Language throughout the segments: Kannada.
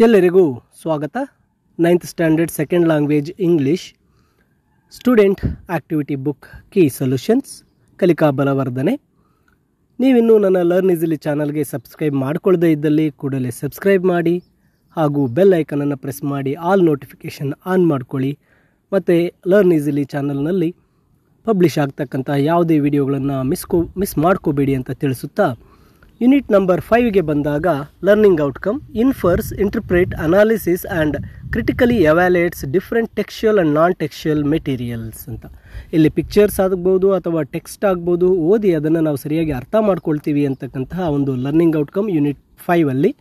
ಎಲ್ಲರಿಗೂ ಸ್ವಾಗತ. 9th standard second language English student activity book key solutions ಕಲಿಕಾ ಬಲವರ್ಧನೆ. ನೀವಿನ್ನೂ ನನ್ನ ಲರ್ನ್ ಈಸಿಲಿ ಚಾನಲ್ಗೆ ಸಬ್ಸ್ಕ್ರೈಬ್ ಮಾಡಿಕೊಳ್ಳದೇ ಇದ್ದಲ್ಲಿ ಕೂಡಲೇ ಸಬ್ಸ್ಕ್ರೈಬ್ ಮಾಡಿ ಹಾಗೂ ಬೆಲ್ ಐಕನನ್ನು ಪ್ರೆಸ್ ಮಾಡಿ ಆಲ್ ನೋಟಿಫಿಕೇಷನ್ ಆನ್ ಮಾಡ್ಕೊಳ್ಳಿ. ಮತ್ತು ಲರ್ನ್ ಈಸಿಲಿ ಚಾನಲ್ನಲ್ಲಿ ಪಬ್ಲಿಷ್ ಆಗ್ತಕ್ಕಂಥ ಯಾವುದೇ ವಿಡಿಯೋಗಳನ್ನು ಮಿಸ್ ಮಾಡ್ಕೋಬೇಡಿ ಅಂತ ತಿಳಿಸುತ್ತಾ, ಯೂನಿಟ್ ನಂಬರ್ 5ಗೆ ಬಂದಾಗ learning outcome infers, interpret, analysis and critically evaluates different textual and non textual materials ಅಂತ. ಇಲ್ಲಿ ಪಿಕ್ಚರ್ಸ್ ಆಗ್ಬೋದು ಅಥವಾ ಟೆಕ್ಸ್ಟ್ ಆಗ್ಬೋದು, ಓದಿ ಅದನ್ನು ನಾವು ಸರಿಯಾಗಿ ಅರ್ಥ ಮಾಡ್ಕೊಳ್ತೀವಿ ಅಂತಕ್ಕಂತಹ ಒಂದು ಲರ್ನಿಂಗ್ ಔಟ್ಕಮ್ ಯೂನಿಟ್ 5ಅಲ್ಲಿ.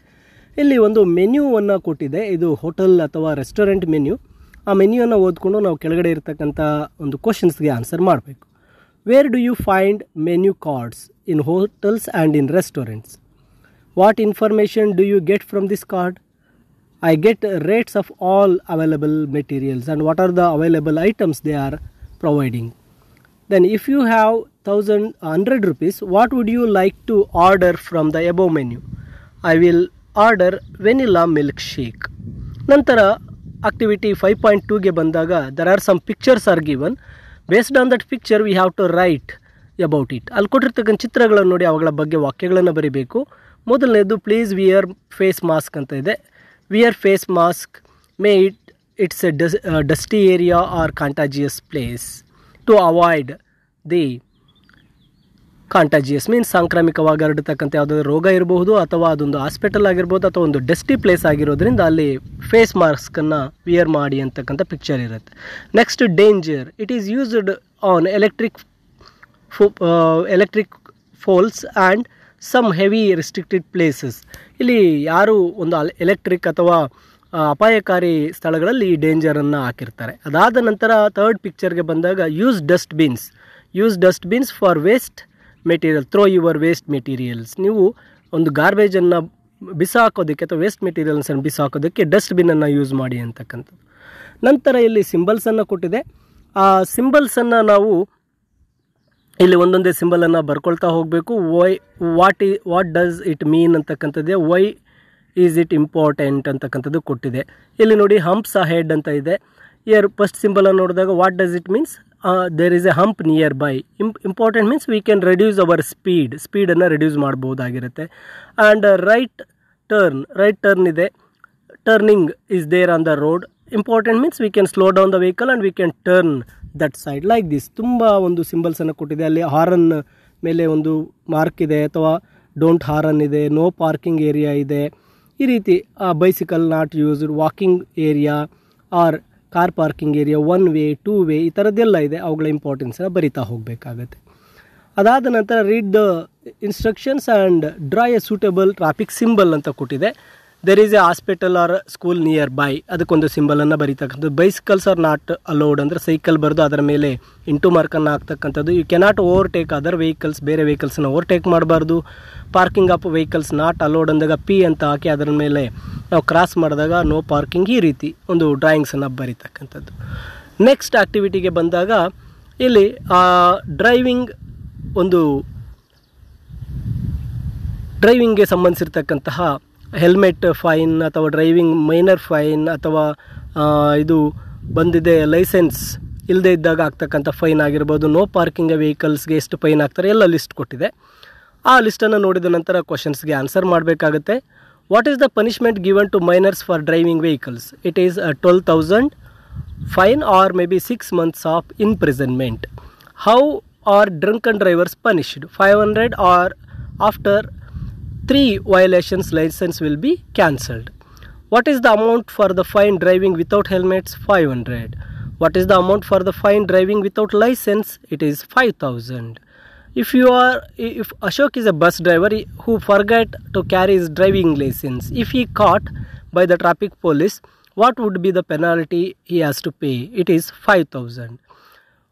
ಇಲ್ಲಿ ಒಂದು ಮೆನ್ಯೂವನ್ನು ಕೊಟ್ಟಿದೆ. ಇದು ಹೋಟೆಲ್ ಅಥವಾ ರೆಸ್ಟೋರೆಂಟ್ ಮೆನ್ಯೂ. ಆ ಮೆನ್ಯೂವನ್ನು ಓದ್ಕೊಂಡು ನಾವು ಕೆಳಗಡೆ ಇರತಕ್ಕಂಥ ಒಂದು ಕ್ವಶನ್ಸ್ಗೆ ಆನ್ಸರ್ ಮಾಡಬೇಕು. Where do you find menu cards in hotels and in restaurants? What information do you get from this card? I get rates of all available materials and what are the available items they are providing. Then if you have 100 rupees, what would you like to order from the above menu? I will order vanilla milkshake. ನಂತರ activity 5.2ಗೆ ಬಂದಾಗ there are some pictures are given. Based on that picture we have to write about it. ಅಲ್ಲಿ ಕೊಟ್ಟಿರ್ತಕ್ಕಂಥ ಚಿತ್ರಗಳನ್ನು ನೋಡಿ ಅವುಗಳ ಬಗ್ಗೆ ವಾಕ್ಯಗಳನ್ನು ಬರೀಬೇಕು. ಮೊದಲನೇದು ಪ್ಲೀಸ್ ವಿಯರ್ ಫೇಸ್ ಮಾಸ್ಕ್ ಅಂತ ಇದೆ. Wear face mask may it's a dusty area or contagious place to avoid the contagious means ಸಾಂಕ್ರಾಮಿಕವಾಗಿ ಹರಡತಕ್ಕಂಥ ಯಾವುದಾದ್ರು ರೋಗ ಇರಬಹುದು ಅಥವಾ ಅದೊಂದು ಹಾಸ್ಪಿಟಲ್ ಆಗಿರ್ಬೋದು ಅಥವಾ ಒಂದು ಡಸ್ಟಿ ಪ್ಲೇಸ್ ಆಗಿರೋದ್ರಿಂದ ಅಲ್ಲಿ ಫೇಸ್ ಮಾಸ್ಕನ್ನು ವಿಯರ್ ಮಾಡಿ ಅಂತಕ್ಕಂಥ ಪಿಕ್ಚರ್ ಇರುತ್ತೆ. Next danger, it is used on electric poles and some heavy restricted places. ಇಲ್ಲಿ ಯಾರು ಒಂದು ಎಲೆಕ್ಟ್ರಿಕ್ ಅಥವಾ ಅಪಾಯಕಾರಿ ಸ್ಥಳಗಳಲ್ಲಿ ಈ ಡೇಂಜರನ್ನು ಹಾಕಿರ್ತಾರೆ. ಅದಾದ ನಂತರ ಥರ್ಡ್ ಪಿಕ್ಚರ್ಗೆ ಬಂದಾಗ use dustbins for waste material, throw your waste materials. ನೀವು ಒಂದು ಗಾರ್ಬೇಜನ್ನು ಬಿಸಾಕೋದಕ್ಕೆ ಅಥವಾ ವೇಸ್ಟ್ ಮೆಟೀರಿಯಲ್ಸನ್ನು ಬಿಸಾಕೋದಕ್ಕೆ ಡಸ್ಟ್ಬಿನ್ನನ್ನು ಯೂಸ್ ಮಾಡಿ ಅಂತಕ್ಕಂಥದ್ದು. ನಂತರ ಇಲ್ಲಿ ಸಿಂಬಲ್ಸನ್ನು ಕೊಟ್ಟಿದೆ. ಆ ಸಿಂಬಲ್ಸನ್ನು ನಾವು ಇಲ್ಲಿ ಒಂದೊಂದೇ ಸಿಂಬಲನ್ನು ಬರ್ಕೊಳ್ತಾ ಹೋಗಬೇಕು. ವಾಟ್ ಡಸ್ ಇಟ್ ಮೀನ್ ಅಂತಕ್ಕಂಥದ್ದೇ, ವೈ ಈಸ್ ಇಟ್ ಇಂಪಾರ್ಟೆಂಟ್ ಅಂತಕ್ಕಂಥದ್ದು ಕೊಟ್ಟಿದೆ. ಇಲ್ಲಿ ನೋಡಿ ಹಂಪ್ಸ್ ಅ ಹೆಡ್ ಅಂತ ಇದೆ. ಫಸ್ಟ್ ಸಿಂಬಲನ್ನು ನೋಡಿದಾಗ what does it means there is a hump nearby. Important means we can reduce our ಸ್ಪೀಡನ್ನು ರೆಡ್ಯೂಸ್ ಮಾಡ್ಬೋದಾಗಿರುತ್ತೆ. ಆ್ಯಂಡ್ ರೈಟ್ ಟರ್ನ್ ಇದೆ. Turning is there on the road. Important means we can slow down the vehicle and we can turn that side like this. ತುಂಬ ಒಂದು ಸಿಂಬಲ್ಸನ್ನು ಕೊಟ್ಟಿದೆ. ಅಲ್ಲಿ ಹಾರನ್ ಮೇಲೆ ಒಂದು ಮಾರ್ಕ್ ಇದೆ ಅಥವಾ ಡೋಂಟ್ ಹಾರನ್ ಇದೆ. ನೋ ಪಾರ್ಕಿಂಗ್ ಏರಿಯಾ ಇದೆ. ಈ ರೀತಿ bicycle not used, walking area or car parking area, 1 way 2 way, ಈ ಥರದ್ದೆಲ್ಲ ಇದೆ. ಅವುಗಳ ಇಂಪಾರ್ಟೆನ್ಸನ್ನು ಬರಿತಾ ಹೋಗಬೇಕಾಗತ್ತೆ. ಅದಾದ ನಂತರ read the instructions and draw a suitable traffic symbol ಅಂತ ಕೊಟ್ಟಿದೆ. There is a hospital or school nearby, ಅದಕ್ಕೊಂದು ಸಿಂಬಲನ್ನು ಬರೀತಕ್ಕಂಥದ್ದು. ಬೈಸಿಕಲ್ಸ್ ಆರ್ ನಾಟ್ ಅಲೌಡ್ ಅಂದರೆ ಸೈಕಲ್ ಬರೆದು ಅದರ ಮೇಲೆ ಇಂಟು ಮಾರ್ಕನ್ನು ಹಾಕ್ತಕ್ಕಂಥದ್ದು. You cannot overtake other vehicles, ಬೇರೆ ವೆಹಿಕಲ್ಸನ್ನು ಓವರ್ಟೇಕ್ ಮಾಡಬಾರ್ದು. Parking of vehicles not allowed ಅಂದಾಗ ಪಿ ಅಂತ ಹಾಕಿ ಅದರ ಮೇಲೆ ನಾವು ಕ್ರಾಸ್ ಮಾಡಿದಾಗ ನೋ ಪಾರ್ಕಿಂಗ್, ಈ ರೀತಿ ಒಂದು ಡ್ರಾಯಿಂಗ್ಸನ್ನು ಬರೀತಕ್ಕಂಥದ್ದು. ನೆಕ್ಸ್ಟ್ ಆ್ಯಕ್ಟಿವಿಟಿಗೆ ಬಂದಾಗ ಇಲ್ಲಿ ಡ್ರೈವಿಂಗ್ಗೆ ಸಂಬಂಧಿಸಿರ್ತಕ್ಕಂತಹ ಹೆಲ್ಮೆಟ್ ಫೈನ್ ಅಥವಾ ಡ್ರೈವಿಂಗ್ ಮೈನರ್ ಫೈನ್ ಅಥವಾ ಇದು ಬಂದಿದೆ ಲೈಸೆನ್ಸ್ ಇಲ್ಲದೆ ಇದ್ದಾಗ ಆಗ್ತಕ್ಕಂಥ ಫೈನ್ ಆಗಿರ್ಬೋದು. ನೋ ಪಾರ್ಕಿಂಗ್ ವೆಹಿಕಲ್ಸ್ಗೆ ಎಷ್ಟು ಫೈನ್ ಆಗ್ತಾರೆ ಎಲ್ಲ ಲಿಸ್ಟ್ ಕೊಟ್ಟಿದೆ. ಆ ಲಿಸ್ಟನ್ನು ನೋಡಿದ ನಂತರ ಕ್ವಶನ್ಸ್ಗೆ ಆನ್ಸರ್ ಮಾಡಬೇಕಾಗುತ್ತೆ. What is the punishment given to minors for driving vehicles? It is 12,000 fine or may be 6 months of imprisonment. How are drunken drivers punished? 500 or after 3 violations license will be cancelled. What is the amount for the fine driving without helmets? 500. What is the amount for the fine driving without license? It is 5,000. If Ashok is a bus driver who forgot to carry his driving license, if he caught by the traffic police, what would be the penalty he has to pay? It is 5,000.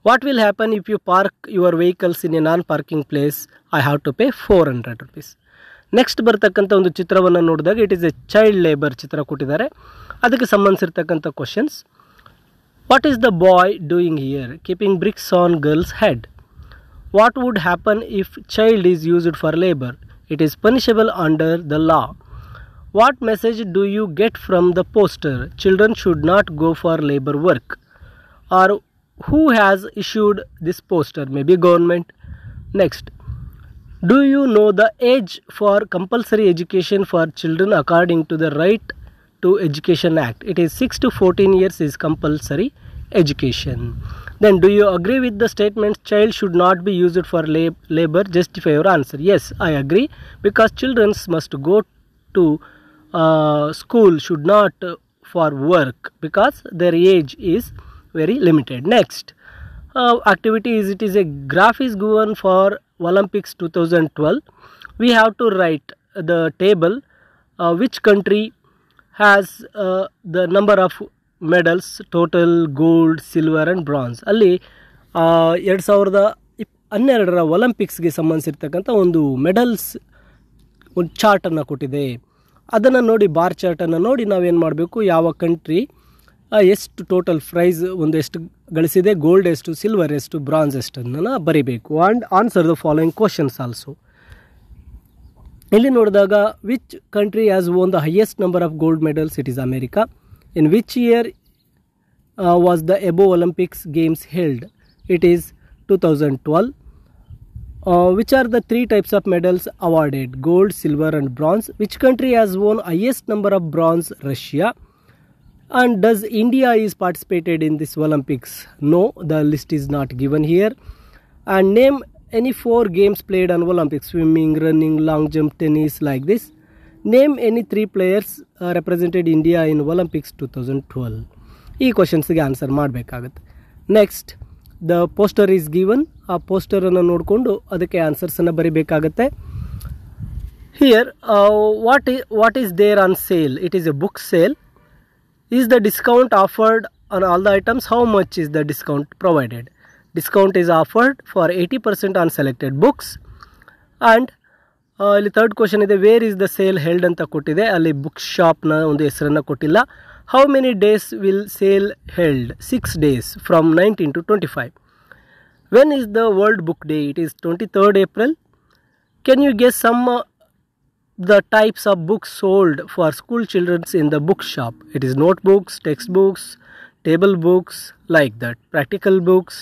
What will happen if you park your vehicles in a non-parking place? I have to pay 400 rupees. Next ಬರ್ತಕ್ಕಂಥ ಒಂದು ಚಿತ್ರವನ್ನು ನೋಡಿದಾಗ it is a child labour ಚಿತ್ರ ಕೊಟ್ಟಿದ್ದಾರೆ. ಅದಕ್ಕೆ ಸಂಬಂಧಿಸಿರ್ತಕ್ಕಂಥ questions. What is the boy doing here? Keeping bricks on girl's head. What would happen if child is used for labour? It is punishable under the law. What message do you get from the poster? Children should not go for labor work. Or who has issued this poster? Maybe government. Next, do you know the age for compulsory education for children according to the Right to Education Act? It is 6 to 14 years is compulsory education. Then, do you agree with the statement child should not be used for labor? Justify your answer. Yes, I agree, because children must go to school, should not for work, because their age is very limited. Next, activity is, it is a graph is given for Olympics 2012. We have to write the table which country has the number of medals, total gold, silver and bronze. ಅಲ್ಲಿ 2012ರ ಒಲಿಂಪಿಕ್ಸ್ಗೆ ಸಂಬಂಧಿಸಿರ್ತಕ್ಕಂಥ ಒಂದು ಮೆಡಲ್ಸ್ ಒಂದು ಚಾರ್ಟನ್ನು ಕೊಟ್ಟಿದೆ. ಅದನ್ನು ನೋಡಿ, ಬಾರ್ ಚಾರ್ಟನ್ನು ನೋಡಿ ನಾವೇನು ಮಾಡಬೇಕು, ಯಾವ ಕಂಟ್ರಿ ಎಷ್ಟು ಟೋಟಲ್ ಪ್ರೈಸ್ ಒಂದು ಎಷ್ಟು ಗಳಿಸಿದೆ, ಗೋಲ್ಡ್ ಎಷ್ಟು, ಸಿಲ್ವರ್ ಎಷ್ಟು, ಬ್ರಾನ್ಸ್ ಎಷ್ಟು ಅನ್ನೋಣ ಬರಿಬೇಕು. And answer the following questions also. ಇಲ್ಲಿ ನೋಡಿದಾಗ which country has own the highest number of gold medals? It is America. In which year was the above Olympics games held? It is 2012. Which are the 3 types of medals awarded? Gold, silver and bronze. Which country has won highest number of bronze? Russia. And does India is participated in this Olympics? No, the list is not given here. And name any 4 games played on Olympics: swimming, running, long jump, tennis, like this. Name any 3 players represented India in Olympics 2012. ಈ ಕ್ವಶನ್ಸ್ಗೆ ಆನ್ಸರ್ ಮಾಡಬೇಕಾಗುತ್ತೆ. Next, the poster is given. ಆ ಪೋಸ್ಟರನ್ನು ನೋಡಿಕೊಂಡು ಅದಕ್ಕೆ ಆನ್ಸರ್ಸನ್ನು ಬರೀಬೇಕಾಗತ್ತೆ. Here what is there on sale? It is a book sale. Is the discount offered on all the items? How much is the discount provided? Discount is offered for 80% on selected books. And ಇಲ್ಲಿ ಥರ್ಡ್ ಕ್ವಶನ್ ಇದೆ, where is the sale held ಅಂತ ಕೊಟ್ಟಿದೆ. ಅಲ್ಲಿ ಬುಕ್ ಶಾಪ್ನ ಒಂದು ಹೆಸರನ್ನು ಕೊಟ್ಟಿಲ್ಲ. How many days will sale held? 6 days from 19 to 25. When is the World Book Day? It is 23rd April. Can you guess some the types of books sold for school children in the book shop? It is notebooks, textbooks, table books, like that, practical books.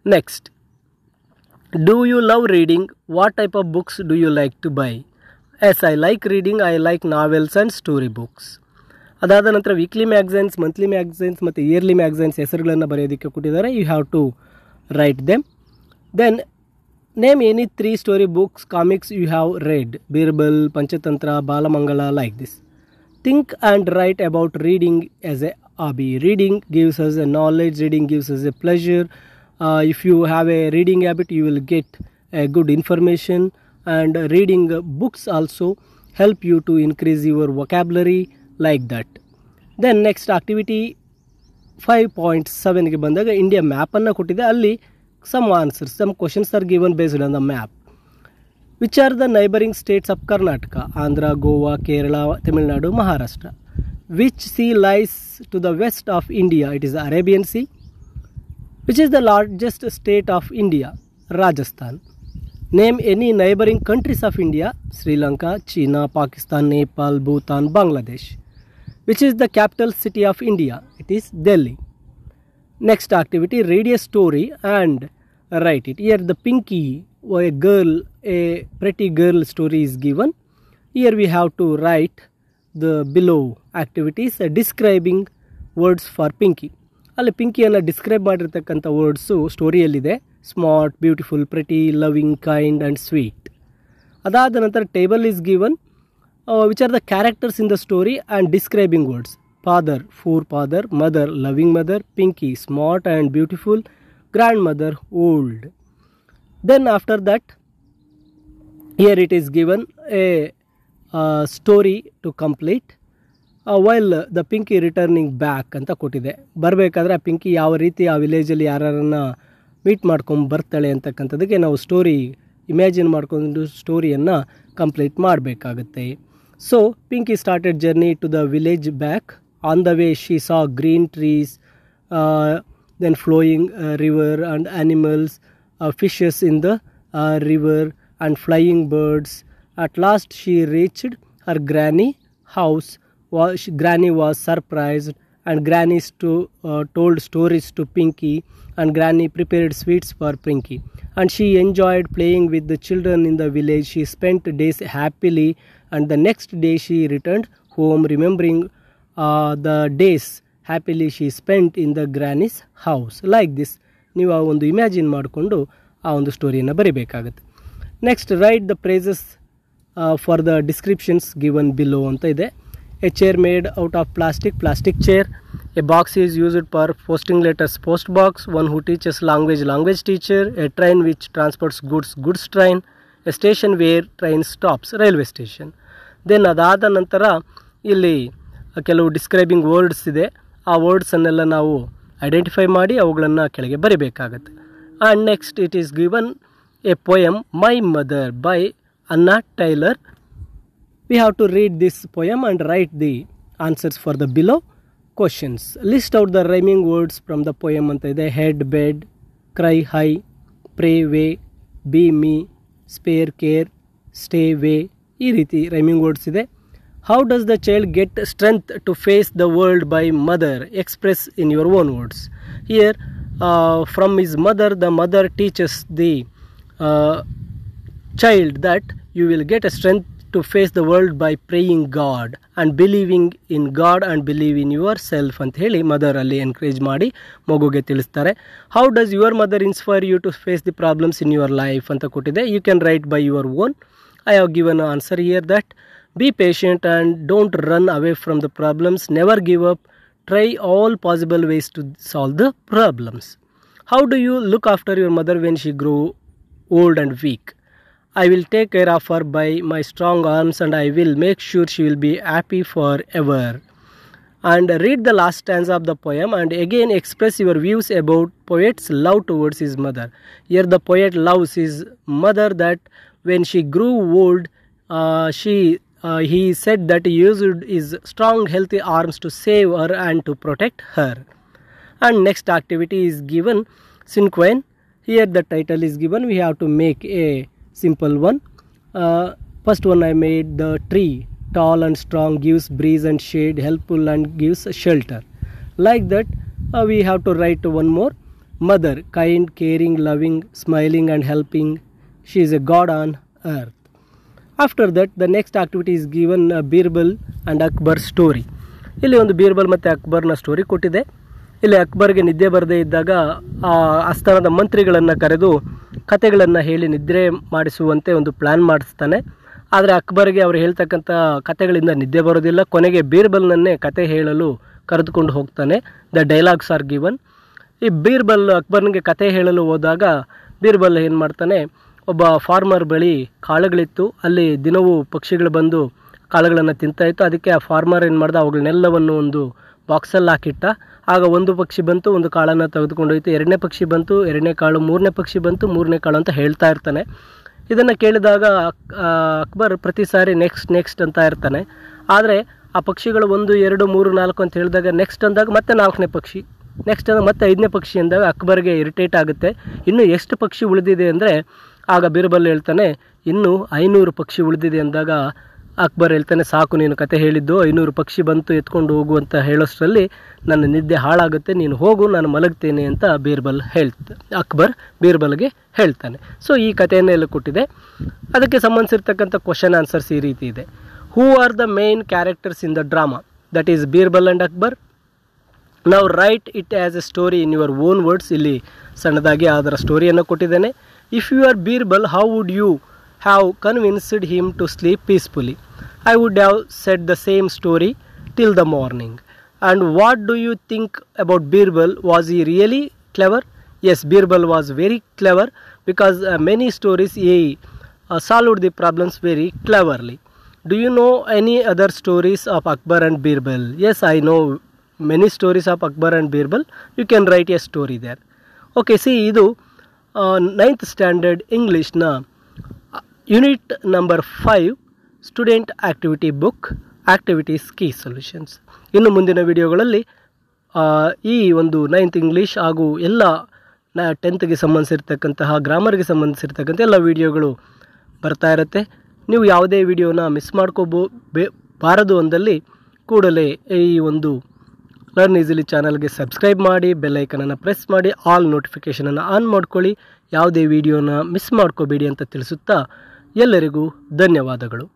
Next, do you love reading? What type of books do you like to buy? Yes, I like reading. I like novels and story books. ಅದಾದ ನಂತರ ವೀಕ್ಲಿ ಮ್ಯಾಗಝೈನ್ಸ್, ಮಂತ್ಲಿ ಮ್ಯಾಗಝೈನ್ಸ್ ಮತ್ತು ಇಯರ್ಲಿ ಮ್ಯಾಗಝೈನ್ಸ್ ಹೆಸರುಗಳನ್ನು ಬರೆಯೋದಕ್ಕೆ ಕೊಟ್ಟಿದ್ದಾರೆ. You have to write them. Then name any 3 story books, comics you have read. Birbal, Panchatantra, Balamangala, like this. Think and write about reading as a hobby. Reading gives us a knowledge. Reading gives us a pleasure. If you have a reading habit, you will get a good information. And reading books also help you to increase your vocabulary, like that. Then next activity 5.7ಗೆ ಬಂದಾಗ ಇಂಡಿಯಾ ಮ್ಯಾಪನ್ನು ಕೊಟ್ಟಿದೆ. ಅಲ್ಲಿ some answers, some questions are given based on the map. Which are the neighboring states of Karnataka? Andhra, Goa, Kerala, Tamil Nadu, Maharashtra. Which sea lies to the west of India? It is the Arabian Sea. Which is the largest state of India? Rajasthan. Name any neighboring countries of India: Sri Lanka, China, Pakistan, Nepal, Bhutan, Bangladesh. Which is the capital city of India? It is Delhi. Next activity, read a story and write it. Here the Pinky, a pretty girl story is given. Here we have to write the below activities describing words for Pinky. ಅಲ್ಲಿ ಪಿಂಕಿಯನ್ನು ಡಿಸ್ಕ್ರೈಬ್ ಮಾಡಿರ್ತಕ್ಕಂಥ ವರ್ಡ್ಸು ಸ್ಟೋರಿಯಲ್ಲಿದೆ. Smart, beautiful, pretty, loving, kind and sweet. ಅದಾದ ನಂತರ table is given. Which are the characters in the story and describing words: father, poor father; mother, loving mother; Pinky, smart and beautiful; grandmother, old. Then after that here it is given a story to complete while the Pinky returning back ಅಂತ ಕೊಟ್ಟಿದೆ. ಬರಬೇಕಾದ್ರೆ ಆ ಪಿಂಕಿ ಯಾವ ರೀತಿ ಆ ವಿಲೇಜಲ್ಲಿ ಯಾರನ್ನ ಮೀಟ್ ಮಾಡ್ಕೊಂಡು ಬರ್ತಾಳೆ ಅಂತಕ್ಕಂಥದ್ದಕ್ಕೆ ನಾವು ಸ್ಟೋರಿ ಇಮ್ಯಾಜಿನ್ ಮಾಡ್ಕೊಂಡು ಸ್ಟೋರಿಯನ್ನು ಕಂಪ್ಲೀಟ್ ಮಾಡಬೇಕಾಗುತ್ತೆ. So Pinki started journey to the village back. On the way she saw green trees, then flowing river and animals, fishes in the river and flying birds. At last she reached her granny house, Granny was surprised, and Granny told stories to Pinky, and Granny prepared sweets for Pinky. And she enjoyed playing with the children in the village. She spent days happily, and the next day she returned home, remembering the days happily she spent in the Granny's house. Like this, ನೀವು ಆ ಒಂದು ಇಮ್ಯಾಜಿನ್ ಮಾಡಿಕೊಂಡು ಆ ಒಂದು ಸ್ಟೋರಿಯನ್ನು ಬರೀಬೇಕಾಗುತ್ತೆ. Next write the phrases for the descriptions given below ಅಂತ ಇದೆ. A chair made out of plastic chair. A box is used for posting letters, post box. One who teaches language teacher. A train which transports goods train. A station where train stops, railway station. Then ಅದಾದ ನಂತರ ಇಲ್ಲಿ ಕೆಲವು ಡಿಸ್ಕ್ರೈಬಿಂಗ್ ವರ್ಡ್ಸ್ ಇದೆ. ಆ ವರ್ಡ್ಸನ್ನೆಲ್ಲ ನಾವು ಐಡೆಂಟಿಫೈ ಮಾಡಿ ಅವುಗಳನ್ನು ಕೆಳಗೆ ಬರಿಬೇಕಾಗತ್ತೆ. And next it is given a poem my mother by Anna Taylor. We have to read this poem and write the answers for the below questions. List out the rhyming words from the poem ಅಂತ ಇದೆ. Head, bed, cry, high, pray, way, be, me, spare, care, stay, way, ಈ ರೀತಿ ರೈಮಿಂಗ್ ವರ್ಡ್ಸ್ ಇದೆ. How does the child get strength to face the world by mother? Express in your own words. Here, from his mother, the mother teaches the child that you will get a strength to face the world by praying God and believing in God and believe in yourself ಅಂತ ಹೇಳಿ ಮದರ್ ಅಲ್ಲಿ ಎನ್ಕರೇಜ್ ಮಾಡಿ ಮಗುಗೆ ತಿಳಿಸ್ತಾರೆ. How does your mother inspire you to face the problems in your life ಅಂತ ಕೊಟ್ಟಿದೆ. You can write by your own. I have given an answer here that be patient and don't run away from the problems. Never give up. Try all possible ways to solve the problems. How do you look after your mother when she grow old and weak? I will take care of her by my strong arms, and I will make sure she will be happy forever. And read the last stanza of the poem and again express your views about poet's love towards his mother. Here the poet loves his mother that when she grew old, he said that he used his strong healthy arms to save her and to protect her. And next activity is given Cinquain. Here the title is given. We have to make a simple one. First one I made the tree, tall and strong, gives breeze and shade, helpful and gives shelter. Like that we have to write one more. Mother, kind, caring, loving, smiling and helping. She is a God on earth. After that the next activity is given Birbal and Akbar story. ಇಲ್ಲಿ ಒಂದು ಬೀರ್ಬಲ್ ಮತ್ತು ಅಕ್ಬರ್ನ ಸ್ಟೋರಿ ಕೊಟ್ಟಿದೆ. ಇಲ್ಲಿ ಅಕ್ಬರ್ಗೆ ನಿದ್ದೆ ಬರದೇ ಇದ್ದಾಗ ಆಸ್ಥಾನದ ಮಂತ್ರಿಗಳನ್ನು ಕರೆದು ಕತೆಗಳನ್ನು ಹೇಳಿ ನಿದ್ರೆ ಮಾಡಿಸುವಂತೆ ಒಂದು ಪ್ಲ್ಯಾನ್ ಮಾಡಿಸ್ತಾನೆ. ಆದರೆ ಅಕ್ಬರ್ಗೆ ಅವರು ಹೇಳ್ತಕ್ಕಂಥ ಕತೆಗಳಿಂದ ನಿದ್ದೆ ಬರೋದಿಲ್ಲ. ಕೊನೆಗೆ ಬೀರ್ಬಲ್ನನ್ನೇ ಕತೆ ಹೇಳಲು ಕರೆದುಕೊಂಡು ಹೋಗ್ತಾನೆ. The dialogues are given. ಈ ಬೀರ್ಬಲ್ ಅಕ್ಬರ್ನಿಗೆ ಕತೆ ಹೇಳಲು ಹೋದಾಗ ಬೀರ್ಬಲ್ ಏನು ಮಾಡ್ತಾನೆ, ಒಬ್ಬ ಫಾರ್ಮರ್ ಬಳಿ ಕಾಳುಗಳಿತ್ತು. ಅಲ್ಲಿ ದಿನವೂ ಪಕ್ಷಿಗಳು ಬಂದು ಕಾಳುಗಳನ್ನು ತಿಂತಾಯಿತ್ತು. ಅದಕ್ಕೆ ಆ ಫಾರ್ಮರ್ ಏನು ಮಾಡ್ದ, ಅವುಗಳನ್ನೆಲ್ಲವನ್ನು ಒಂದು ಬಾಕ್ಸಲ್ಲಿ ಹಾಕಿಟ್ಟ. ಆಗ ಒಂದು ಪಕ್ಷಿ ಬಂತು, ಒಂದು ಕಾಳನ್ನು ತೆಗೆದುಕೊಂಡೋಯ್ತು. ಎರಡನೇ ಪಕ್ಷಿ ಬಂತು, ಎರಡನೇ ಕಾಳು. ಮೂರನೇ ಪಕ್ಷಿ ಬಂತು, ಮೂರನೇ ಕಾಳು ಅಂತ ಹೇಳ್ತಾ ಇರ್ತಾನೆ. ಇದನ್ನು ಕೇಳಿದಾಗ ಅಕ್ಬರ್ ಪ್ರತಿ ಸಾರಿ ನೆಕ್ಸ್ಟ್ ಅಂತ ಇರ್ತಾನೆ. ಆದರೆ ಆ ಪಕ್ಷಿಗಳು 1, 2, 3, 4 ಅಂತ ಹೇಳಿದಾಗ ನೆಕ್ಸ್ಟ್ ಅಂದಾಗ ಮತ್ತೆ 4ನೇ ಪಕ್ಷಿ, ನೆಕ್ಸ್ಟ್ ಅಂದಾಗ ಮತ್ತೆ 5ನೇ ಪಕ್ಷಿ ಅಂದಾಗ ಅಕ್ಬರ್ಗೆ ಇರಿಟೇಟ್ ಆಗುತ್ತೆ. ಇನ್ನು ಎಷ್ಟು ಪಕ್ಷಿ ಉಳಿದಿದೆ ಅಂದರೆ ಆಗ ಬೀರ್ಬಲ್ ಹೇಳ್ತಾನೆ, ಇನ್ನೂ 500 ಪಕ್ಷಿ ಉಳಿದಿದೆ ಅಂದಾಗ ಅಕ್ಬರ್ ಹೇಳ್ತಾನೆ, ಸಾಕು ನೀನು ಕತೆ ಹೇಳಿದ್ದು, 500 ಪಕ್ಷಿ ಬಂತು ಎತ್ಕೊಂಡು ಹೋಗು ಅಂತ ಹೇಳೋಷ್ಟರಲ್ಲಿ ನನ್ನ ನಿದ್ದೆ ಹಾಳಾಗುತ್ತೆ, ನೀನು ಹೋಗು, ನಾನು ಮಲಗ್ತೇನೆ ಅಂತ ಅಕ್ಬರ್ ಬೀರ್ಬಲ್ಗೆ ಹೇಳ್ತಾನೆ. ಸೊ ಈ ಕಥೆಯನ್ನೆಲ್ಲ ಕೊಟ್ಟಿದೆ. ಅದಕ್ಕೆ ಸಂಬಂಧಿಸಿರ್ತಕ್ಕಂಥ ಕ್ವಶನ್ ಆನ್ಸರ್ಸ್ ಈ ರೀತಿ ಇದೆ. Who are the main characters in the drama? That is Birbal and Akbar. ನಾವು write it as a story in your own words. ಇಲ್ಲಿ ಸಣ್ಣದಾಗಿ ಅದರ ಸ್ಟೋರಿಯನ್ನು ಕೊಟ್ಟಿದ್ದೇನೆ. If you are Birbal, how would you have convinced him to sleep peacefully? I would have said the same story till the morning. And what do you think about Birbal? Was he really clever? Yes, Birbal was very clever because many stories he solved the problems very cleverly. Do you know any other stories of Akbar and Birbal? Yes, I know many stories of Akbar and Birbal. You can write a story there. Okay, see, idu 9th standard ಇಂಗ್ಲೀಷ್ನ unit number 5 student activity book activities key solutions. ಇನ್ನು ಮುಂದಿನ ವಿಡಿಯೋಗಳಲ್ಲಿ ಈ ಒಂದು 9th ಇಂಗ್ಲೀಷ್ ಹಾಗೂ ಎಲ್ಲ 10th ಸಂಬಂಧಿಸಿರ್ತಕ್ಕಂತಹ ಗ್ರಾಮರ್ಗೆ ಸಂಬಂಧಿಸಿರ್ತಕ್ಕಂಥ ಎಲ್ಲ ವಿಡಿಯೋಗಳು ಬರ್ತಾ ಇರುತ್ತೆ. ನೀವು ಯಾವುದೇ ವಿಡಿಯೋನ ಮಿಸ್ ಬಾರದು ಅಂದಲ್ಲಿ ಕೂಡಲೇ ಈ ಒಂದು ಲರ್ನ್ ಈಸಿಲಿ ಚಾನಲ್ಗೆ ಸಬ್ಸ್ಕ್ರೈಬ್ ಮಾಡಿ, ಬೆಲ್ ಐಕನನ್ನು ಪ್ರೆಸ್ ಮಾಡಿ, ಆಲ್ ನೋಟಿಫಿಕೇಷನನ್ನು ಆನ್ ಮಾಡ್ಕೊಳ್ಳಿ. ಯಾವುದೇ ವಿಡಿಯೋನ ಮಿಸ್ ಮಾಡ್ಕೋಬೇಡಿ ಅಂತ ತಿಳಿಸುತ್ತಾ ಎಲ್ಲರಿಗೂ ಧನ್ಯವಾದಗಳು.